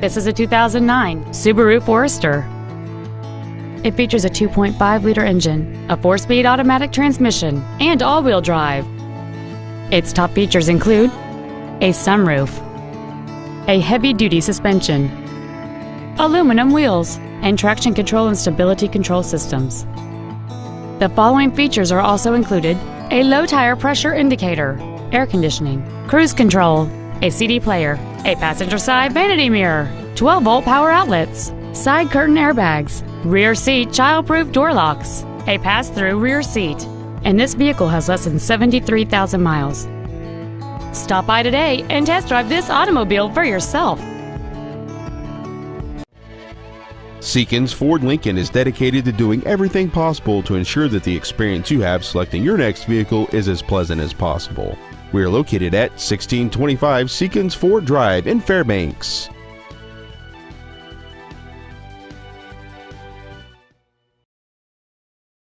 This is a 2009 Subaru Forester. It features a 2.5-liter engine, a 4-speed automatic transmission, and all-wheel drive. Its top features include a sunroof, a heavy-duty suspension, aluminum wheels, and traction control and stability control systems. The following features are also included: a low tire pressure indicator, air conditioning, cruise control, a CD player, a passenger side vanity mirror, 12-volt power outlets, side curtain airbags, rear seat child-proof door locks, a pass-through rear seat, and this vehicle has less than 73,000 miles. Stop by today and test drive this automobile for yourself. Seekins Ford Lincoln is dedicated to doing everything possible to ensure that the experience you have selecting your next vehicle is as pleasant as possible. We are located at 1625 Seekins Ford Drive in Fairbanks.